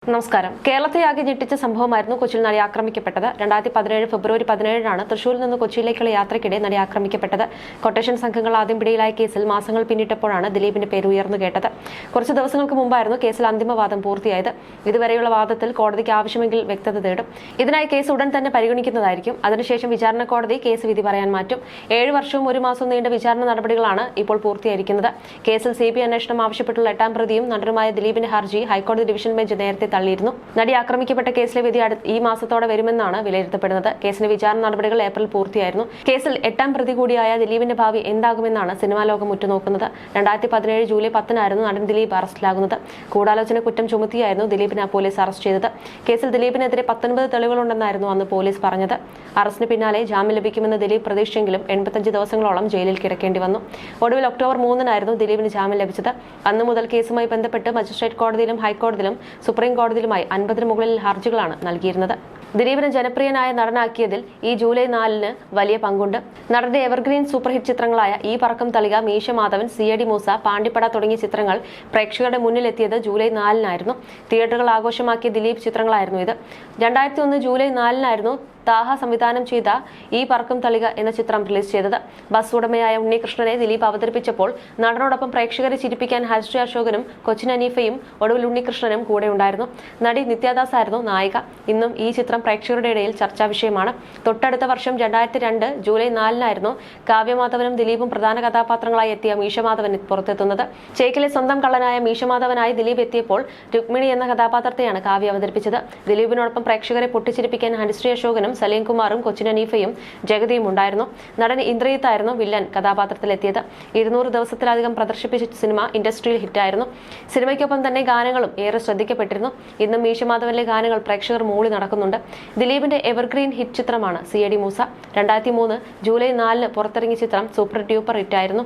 നമസ്കാരം. കേരളത്തെയാകെ ഞെട്ടിച്ച സംഭവമായിരുന്നു കൊച്ചിയിൽ നടി ആക്രമിക്കപ്പെട്ടത്. 2017 ഫെബ്രുവരി 17 തൃശൂരിൽ നിന്ന് കൊച്ചിയിലേക്കുള്ള യാത്രയ്ക്കിടെ നടി ആക്രമിക്കപ്പെട്ടത്. കൊട്ടേഷൻ സംഘങ്ങൾ ആദ്യം പിടിയിലായ കേസിൽ മാസങ്ങൾ പിന്നിട്ടപ്പോഴാണ് ദിലീപിന്റെ പേര് ഉയർന്നു കേട്ടത്. കുറച്ച് ദിവസങ്ങൾക്ക് മുമ്പായിരുന്നു കേസിൽ അന്തിമവാദം പൂർത്തിയായത്. ഇതുവരെയുള്ള വാദത്തിൽ കോടതിക്ക് ആവശ്യമെങ്കിൽ വ്യക്തത തേടും. ഇതിനായി കേസ് ഉടൻ തന്നെ പരിഗണിക്കുന്നതായിരിക്കും. അതിനുശേഷം വിചാരണ കോടതി കേസ് വിധി പറയാൻ മാറ്റും. 7 വർഷവും 1 മാസവും നീണ്ട വിചാരണ നടപടികളാണ് ഇപ്പോൾ പൂർത്തിയായിരിക്കുന്നത്. കേസിൽ CBI അന്വേഷണം ആവശ്യപ്പെട്ടുള്ള 8ാം പ്രതിയും നടനുമായ ദിലീപിന്റെ ഹർജി ഹൈക്കോടതി ഡിവിഷൻ ബെഞ്ച് നേരത്തെ തള്ളിയിരുന്നു. നടി ആക്രമിക്കപ്പെട്ട കേസിലെ വിധി ഈ മാസത്തോടെ വരുമെന്നാണ് വിലയിരുത്തപ്പെടുന്നത്. കേസിന്റെ വിചാരണ നടപടികൾ ഏപ്രിൽ പൂർത്തിയായിരുന്നു. കേസിൽ 8ാം പ്രതി കൂടിയായ ദിലീപിന്റെ ഭാവി എന്താകുമെന്നാണ് സിനിമാ ലോകം ഉറ്റുനോക്കുന്നത്. 2017 ജൂലൈ 10 നടൻ ദിലീപ് അറസ്റ്റിലാകുന്നത്. ഗൂഢാലോചന കുറ്റം ചുമത്തിയായിരുന്നു ദിലീപിനെ പോലീസ് അറസ്റ്റ് ചെയ്തത്. കേസിൽ ദിലീപിനെതിരെ 19 തെളിവുകളുണ്ടെന്നായിരുന്നു അന്ന് പോലീസ് പറഞ്ഞത്. അറസ്റ്റിന് പിന്നാലെ ജാമ്യം ലഭിക്കുമെന്ന് ദിലീപ് പ്രതീക്ഷിച്ചെങ്കിലും 85 ദിവസങ്ങളോളം ജയിലിൽ കിടക്കേണ്ടി വന്നു. ഒടുവിൽ ഒക്ടോബർ 3 ദിലീപിന് ജാമ്യം ലഭിച്ചത്. അന്നു മുതൽ കേസുമായി ബന്ധപ്പെട്ട് മജിസ്ട്രേറ്റ് കോടതിയിലും ഹൈക്കോടതിയിലും സുപ്രീം കോടതിയിലുമായി 50 മുകളിൽ ഹർജികളാണ് നൽകിയിരുന്നത്. ദിലീപിനെ ജനപ്രിയനായ നടനാക്കിയതിൽ ഈ ജൂലൈ 4 വലിയ പങ്കുണ്ട്. നടന്റെ എവർഗ്രീൻ സൂപ്പർ ഹിറ്റ് ചിത്രങ്ങളായ ഈ പറക്കം തളിക, മീശ മാധവൻ, CID മൂസ, പാണ്ടിപ്പട തുടങ്ങിയ ചിത്രങ്ങൾ പ്രേക്ഷകരുടെ മുന്നിലെത്തിയത് ജൂലൈ 4 തിയേറ്ററുകൾ ആഘോഷമാക്കിയ ദിലീപ് ചിത്രങ്ങളായിരുന്നു ഇത്. 2001 ജൂലൈ 4 താഹ സംവിധാനം ചെയ്ത ഈ പറക്കം തളിക എന്ന ചിത്രം റിലീസ് ചെയ്തത്. ബസ് ഉടമയായ ഉണ്ണികൃഷ്ണനെ ദിലീപ് അവതരിപ്പിച്ചപ്പോൾ നടനോടൊപ്പം പ്രേക്ഷകരെ ചിരിപ്പിക്കാൻ ഹരിശ്രീ അശോകനും കൊച്ചിൻ അനീഫയും ഒടുവിൽ ഉണ്ണികൃഷ്ണനും കൂടെ ഉണ്ടായിരുന്നു. നടി നിത്യദാസ് ആയിരുന്നു നായിക. ഇന്നും ഈ ചിത്രം പ്രേക്ഷകരുടെ ഇടയിൽ ചർച്ചാ വിഷയമാണ്. തൊട്ടടുത്ത വർഷം 2002 ജൂലൈ 4 കാവ്യമാധവനും ദിലീപും പ്രധാന കഥാപാത്രങ്ങളായി എത്തിയ മീശമാധവൻ പുറത്തെത്തുന്നത്. ചേക്കിലെ സ്വന്തം കള്ളനായ മീശമാധവനായി ദിലീപ് എത്തിയപ്പോൾ രുക്മിണി എന്ന കഥാപാത്രത്തെയാണ് കാവ്യ അവതരിപ്പിച്ചത്. ദിലീപിനോടൊപ്പം പ്രേക്ഷകരെ പൊട്ടിച്ചിരിപ്പിക്കാൻ ഹരിശ്രീ അശോകനും സലീം കുമാറും കൊച്ചിൻ അനീഫയും ജഗതിയും ഉണ്ടായിരുന്നു. നടൻ ഇന്ദ്രജിത്തായിരുന്നു വില്ലൻ കഥാപാത്രത്തിലെത്തിയത്. 200 ദിവസത്തിലധികം പ്രദർശിപ്പിച്ച സിനിമ ഇൻഡസ്ട്രിയിൽ ഹിറ്റായിരുന്നു. സിനിമയ്ക്കൊപ്പം തന്നെ ഗാനങ്ങളും ഏറെ ശ്രദ്ധിക്കപ്പെട്ടിരുന്നു. ഇന്നും മീശമാധവനിലെ ഗാനങ്ങൾ പ്രേക്ഷകർ മൂളി നടക്കുന്നുണ്ട്. ദിലീപിന്റെ എവർഗ്രീൻ ഹിറ്റ് ചിത്രമാണ് CID മൂസ. 2003 ജൂലൈ 4 പുറത്തിറങ്ങിയ ചിത്രം സൂപ്പർ ഡ്യൂപ്പർ ഹിറ്റായിരുന്നു.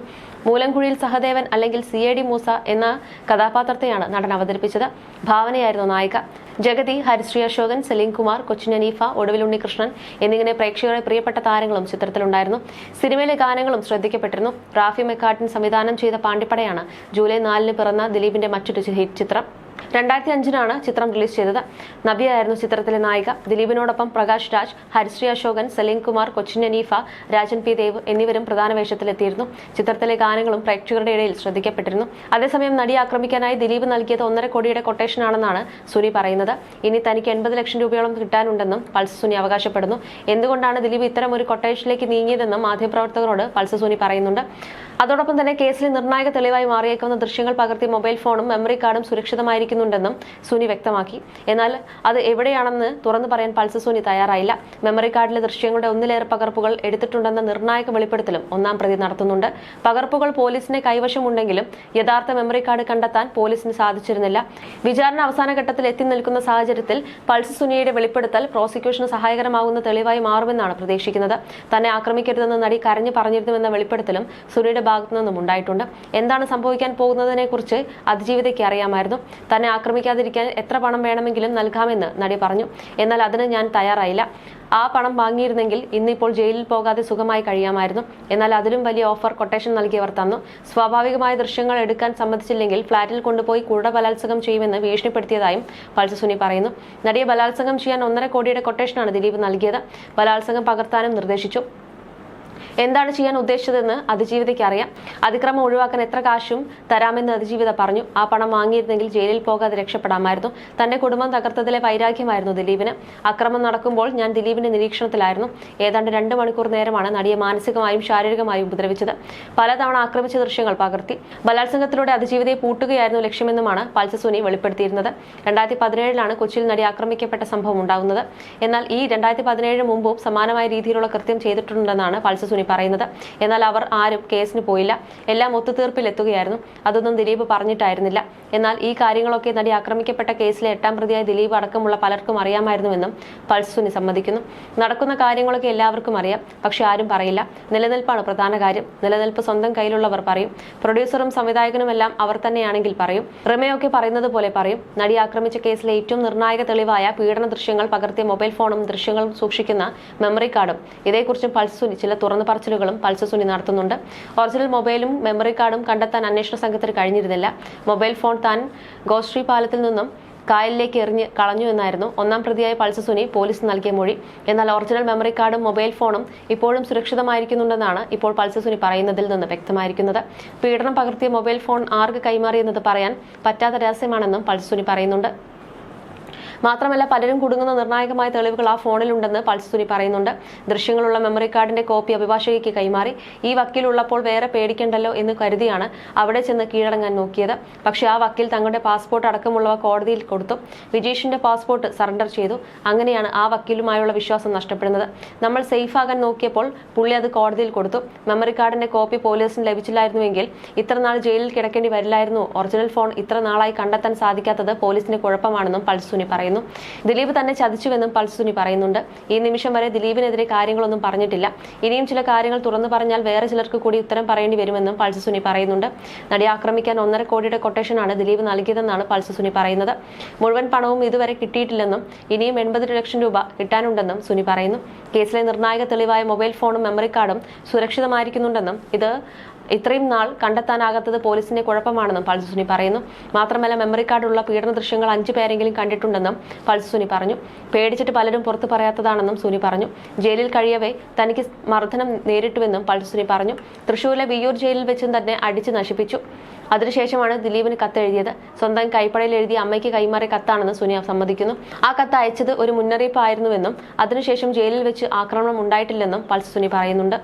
മൂലംകുഴിയിൽ സഹദേവൻ അല്ലെങ്കിൽ CID മൂസ എന്ന കഥാപാത്രത്തെയാണ് നടൻ അവതരിപ്പിച്ചത്. ഭാവനയായിരുന്നു നായിക. ജഗതി, ഹരിശ്രീ അശോകൻ, സലീം കുമാർ, കൊച്ചിൻ അനീഫ, ഒടുവിൽ ഉണ്ണികൃഷ്ണൻ എന്നിങ്ങനെ പ്രേക്ഷകരെ പ്രിയപ്പെട്ട താരങ്ങളും ചിത്രത്തിലുണ്ടായിരുന്നു. സിനിമയിലെ ഗാനങ്ങളും ശ്രദ്ധിക്കപ്പെട്ടിരുന്നു. റാഫി മെക്കാർട്ടിൻ സംവിധാനം ചെയ്ത പാണ്ടിപ്പടയാണ് ജൂലൈ 4 പിറന്ന ദിലീപിന്റെ മറ്റൊരു ഹിറ്റ് ചിത്രം. 2005 ചിത്രം റിലീസ് ചെയ്തത്. നവ്യയായിരുന്നു ചിത്രത്തിലെ നായിക. ദിലീപിനോടൊപ്പം പ്രകാശ് രാജ്, ഹരിശ്രീ അശോകൻ, സലീം കുമാർ, കൊച്ചിൻ അനീഫ, രാജൻ P. ദേവ് എന്നിവരും പ്രധാന വേഷത്തിലെത്തിയിരുന്നു. ചിത്രത്തിലെ ഗാനങ്ങളും പ്രേക്ഷകരുടെ ഇടയിൽ ശ്രദ്ധിക്കപ്പെട്ടിരുന്നു. അതേസമയം നടിയെ ആക്രമിക്കാനായി ദിലീപ് നൽകിയത് 1.5 കോടിയുടെ കൊട്ടേഷനാണെന്നാണ് സുനി പറയുന്നത്. ഇനി തനിക്ക് 80 ലക്ഷം രൂപയോളം കിട്ടാനുണ്ടെന്നും പൾസ് സുനി അവകാശപ്പെടുന്നു. എന്തുകൊണ്ടാണ് ദിലീപ് ഇത്തരം ഒരു കൊട്ടേഷനിലേക്ക് നീങ്ങിയതെന്നും മാധ്യമപ്രവർത്തകരോട് പൾസ് സുനി പറയുന്നുണ്ട്. അതോടൊപ്പം തന്നെ കേസിലെ നിർണായക തെളിവായി മാറിയേക്കാവുന്ന ദൃശ്യങ്ങൾ പകർത്തിയ മൊബൈൽ ഫോണും മെമ്മറി കാർഡും സുരക്ഷിതമായിരിക്കുന്നുണ്ടെന്നും സുനി വ്യക്തമാക്കി. എന്നാൽ അത് എവിടെയാണെന്ന് തുറന്നു പറയാൻ പൾസ് സുനി തയ്യാറായില്ല. മെമ്മറി കാർഡിലെ ദൃശ്യങ്ങളുടെ 1-ലേറെ പകർപ്പുകൾ എടുത്തിട്ടുണ്ടെന്ന നിർണായക വെളിപ്പെടുത്തലും 1ാം പ്രതി നടത്തുന്നുണ്ട്. പകർപ്പുകൾ പോലീസിന്റെ കൈവശമുണ്ടെങ്കിലും യഥാർത്ഥ മെമ്മറി കാർഡ് കണ്ടെത്താൻ പോലീസിന് സാധിച്ചിരുന്നില്ല. വിചാരണ അവസാന ഘട്ടത്തിൽ എത്തി നിൽക്കുന്ന സാഹചര്യത്തിൽ പൾസ് സുനിയുടെ വെളിപ്പെടുത്തൽ പ്രോസിക്യൂഷന് സഹായകരമാകുന്ന തെളിവായി മാറുമെന്നാണ് പ്രതീക്ഷിക്കുന്നത്. തന്നെ ആക്രമിക്കരുതെന്ന് നടി കരഞ്ഞു പറഞ്ഞിരുന്നുവെന്ന വെളിപ്പെടുത്തലും സുനിയുടെ ഭാഗത്തു നിന്നും ഉണ്ടായിട്ടുണ്ട്. എന്താണ് സംഭവിക്കാൻ പോകുന്നതിനെ കുറിച്ച് അതിജീവിതയ്ക്ക് അറിയാമായിരുന്നു. തന്നെ ആക്രമിക്കാതിരിക്കാൻ എത്ര പണം വേണമെങ്കിലും നൽകാമെന്ന് നടി പറഞ്ഞു. എന്നാൽ അതിന് ഞാൻ തയ്യാറായില്ല. ആ പണം വാങ്ങിയിരുന്നെങ്കിൽ ഇന്നിപ്പോൾ ജയിലിൽ പോകാതെ സുഖമായി കഴിയാമായിരുന്നു. എന്നാൽ അതിലും വലിയ ഓഫർ കൊട്ടേഷൻ നൽകിയവർ തന്നു. സ്വാഭാവികമായ ദൃശ്യങ്ങൾ എടുക്കാൻ സമ്മതിച്ചില്ലെങ്കിൽ ഫ്ളാറ്റിൽ കൊണ്ടുപോയി ബലാത്സംഗം ചെയ്യുമെന്ന് ഭീഷണിപ്പെടുത്തിയതായും പൾസ് സുനി പറയുന്നു. നടിയെ ബലാത്സംഗം ചെയ്യാൻ 1.5 കോടിയുടെ കൊട്ടേഷനാണ് ദിലീപ് നൽകിയത്. ബലാത്സംഗം പകർത്താനും നിർദ്ദേശിച്ചു. എന്താണ് ചെയ്യാൻ ഉദ്ദേശിച്ചതെന്ന് അതിജീവിതയ്ക്ക് അറിയാം. അതിക്രമം ഒഴിവാക്കാൻ എത്ര കാശും തരാമെന്ന് അതിജീവിത പറഞ്ഞു. ആ പണം വാങ്ങിയിരുന്നെങ്കിൽ ജയിലിൽ പോകാതെ രക്ഷപ്പെടാമായിരുന്നു. തന്റെ കുടുംബം തകർത്തതിലെ വൈരാഗ്യമായിരുന്നു ദിലീപിന്. അക്രമം നടക്കുമ്പോൾ ഞാൻ ദിലീപിന്റെ നിരീക്ഷണത്തിലായിരുന്നു. ഏതാണ്ട് 2 മണിക്കൂർ നേരമാണ് നടിയെ മാനസികമായും ശാരീരികമായും ഉപദ്രവിച്ചത്. പലതവണ ആക്രമിച്ച ദൃശ്യങ്ങൾ പകർത്തി. ബലാത്സംഗത്തിലൂടെ അതിജീവിതയെ പൂട്ടുകയായിരുന്നു ലക്ഷ്യമെന്നുമാണ് പൾസ് സുനി വെളിപ്പെടുത്തിയിരുന്നത്. 2017 കൊച്ചിയിൽ നടി ആക്രമിക്കപ്പെട്ട സംഭവം ഉണ്ടാകുന്നത്. എന്നാൽ ഈ 2017 മുമ്പും സമാനമായ രീതിയിലുള്ള കൃത്യം ചെയ്തിട്ടുണ്ടെന്നാണ് പൾസ് സുനി പറയുന്നത്. എന്നാൽ അവർ ആരും കേസിന് പോയില്ല. എല്ലാം ഒത്തുതീർപ്പിലെത്തുകയായിരുന്നു. അതൊന്നും ദിലീപ് പറഞ്ഞിട്ടായിരുന്നില്ല. എന്നാൽ ഈ കാര്യങ്ങളൊക്കെ നടി ആക്രമിക്കപ്പെട്ട കേസിലെ 8ാം പ്രതിയായ ദിലീപ് അടക്കമുള്ള പലർക്കും അറിയാമായിരുന്നുവെന്നും പൾസ് സുനി സമ്മതിക്കുന്നു. നടക്കുന്ന കാര്യങ്ങളൊക്കെ എല്ലാവർക്കും അറിയാം. പക്ഷെ ആരും പറയില്ല. നിലനിൽപ്പാണ് പ്രധാന കാര്യം. നിലനിൽപ്പ് സ്വന്തം കയ്യിലുള്ളവർ പറയും. പ്രൊഡ്യൂസറും സംവിധായകനുമെല്ലാം അവർ തന്നെയാണെങ്കിൽ പറയും. റിമയൊക്കെ പറയുന്നത് പോലെ പറയും. നടി ആക്രമിച്ച കേസിലെ ഏറ്റവും നിർണായക തെളിവായ പീഡന ദൃശ്യങ്ങൾ പകർത്തിയ മൊബൈൽ ഫോണും ദൃശ്യങ്ങളും സൂക്ഷിക്കുന്ന മെമ്മറി കാർഡും ഇതേക്കുറിച്ചും പൾസ് സുനി ചില തുറന്നു പറച്ചിലുകളും പൾസ് സുനി നടത്തുന്നുണ്ട്. ഒറിജിനൽ മൊബൈലും മെമ്മറി കാർഡും കണ്ടെത്താൻ അന്വേഷണ സംഘത്തിന് കഴിഞ്ഞിരുന്നില്ല. മൊബൈൽ ഫോൺ താൻ ഗോശ്രീ പാലത്തിൽ നിന്നും കായലിലേക്ക് എറിഞ്ഞ് കളഞ്ഞു എന്നായിരുന്നു ഒന്നാം പ്രതിയായ പൾസ് സുനി പോലീസ് നൽകിയ മൊഴി. എന്നാൽ ഒറിജിനൽ മെമ്മറി കാർഡും മൊബൈൽ ഫോണും ഇപ്പോഴും സുരക്ഷിതമായിരിക്കുന്നുണ്ടെന്നാണ് ഇപ്പോൾ പൾസ് സുനി പറയുന്നതിൽ നിന്ന് വ്യക്തമായിരിക്കുന്നത്. പീഡനം പകർത്തിയ മൊബൈൽ ഫോൺ ആർക്ക് കൈമാറിയെന്നത് പറയാൻ പറ്റാത്ത രഹസ്യമാണെന്നും പൾസ് സുനി പറയുന്നുണ്ട്. മാത്രമല്ല, പലരും കുടുങ്ങുന്ന നിർണായകമായ തെളിവുകൾ ആ ഫോണിലുണ്ടെന്ന് പൾസ് സുനി പറയുന്നുണ്ട്. ദൃശ്യങ്ങളുള്ള മെമ്മറി കാർഡിന്റെ കോപ്പി അഭിഭാഷകയ്ക്ക് കൈമാറി. ഈ വക്കീലുള്ളപ്പോൾ വേറെ പേടിക്കണ്ടല്ലോ എന്ന് കരുതിയാണ് അവിടെ ചെന്ന് കീഴടങ്ങാൻ നോക്കിയത്. പക്ഷേ ആ വക്കീൽ തങ്ങളുടെ പാസ്പോർട്ട് അടക്കമുള്ളവ കോടതിയിൽ കൊടുത്തു. വിജീഷിന്റെ പാസ്പോർട്ട് സറണ്ടർ ചെയ്തു. അങ്ങനെയാണ് ആ വക്കീലുമായുള്ള വിശ്വാസം നഷ്ടപ്പെടുന്നത്. നമ്മൾ സേഫ് ആകാൻ നോക്കിയപ്പോൾ പുള്ളി അത് കോടതിയിൽ കൊടുത്തു. മെമ്മറി കാർഡിന്റെ കോപ്പി പോലീസിന് ലഭിച്ചില്ലായിരുന്നുവെങ്കിൽ ഇത്ര നാൾ ജയിലിൽ കിടക്കേണ്ടി വരില്ലായിരുന്നു. ഒറിജിനൽ ഫോൺ ഇത്ര നാളായി കണ്ടെത്താൻ സാധിക്കാത്തത് പോലീസിന്റെ കുഴപ്പമാണെന്നും പൾസ് സുനി പറയുന്നു. ദിലീപ് തന്നെ ചതിച്ചുവെന്നും പൾസ് സുനി പറയുന്നുണ്ട്. ഈ നിമിഷം വരെ ദിലീപിനെതിരെ കാര്യങ്ങളൊന്നും പറഞ്ഞിട്ടില്ല. ഇനിയും ചില കാര്യങ്ങൾ തുറന്നു പറഞ്ഞാൽ വേറെ ചിലർക്ക് കൂടി ഉത്തരം പറയേണ്ടി വരുമെന്നും പൾസ് സുനി പറയുന്നുണ്ട്. നടിയെ ആക്രമിക്കാൻ 1.5 കോടിയുടെ കൊട്ടേഷനാണ് ദിലീപ് നൽകിയതെന്നാണ് പൾസ് സുനി പറയുന്നത്. മുഴുവൻ പണവും ഇതുവരെ കിട്ടിയിട്ടില്ലെന്നും ഇനിയും 80 ലക്ഷം രൂപ കിട്ടാനുണ്ടെന്നും സുനി പറയുന്നു. കേസിലെ നിർണായക തെളിവായ മൊബൈൽ ഫോണും മെമ്മറി കാർഡും സുരക്ഷിതമായിരിക്കുന്നുണ്ടെന്നും ഇത് ഇത്രയും നാൾ കണ്ടെത്താനാകാത്തത് പോലീസിന്റെ കുഴപ്പമാണെന്നും പൾസ് സുനി പറയുന്നു. മാത്രമല്ല, മെമ്മറി കാർഡുള്ള പീഡന ദൃശ്യങ്ങൾ 5 പേരെങ്കിലും കണ്ടിട്ടുണ്ടെന്നും പൾസ് സുനി പറഞ്ഞു. പേടിച്ചിട്ട് പലരും പുറത്തു പറയാത്തതാണെന്നും സുനി പറഞ്ഞു. ജയിലിൽ കഴിയവേ തനിക്ക് മർദ്ദനം നേരിട്ടുവെന്നും പൾസ് സുനി പറഞ്ഞു. തൃശൂരിലെ വിയ്യൂർ ജയിലിൽ വെച്ചും തന്നെ അടിച്ചു നശിപ്പിച്ചു. അതിനുശേഷമാണ് ദിലീപിന് കത്തെഴുതിയത്. സ്വന്തം കൈപ്പടയിൽ എഴുതി അമ്മയ്ക്ക് കൈമാറിയ കത്താണെന്ന് സുനി സമ്മതിക്കുന്നു. ആ കത്ത് അയച്ചത് ഒരു മുന്നറിയിപ്പായിരുന്നുവെന്നും അതിനുശേഷം ജയിലിൽ വെച്ച് ആക്രമണം ഉണ്ടായിട്ടില്ലെന്നും പൾസ് സുനി പറയുന്നുണ്ട്.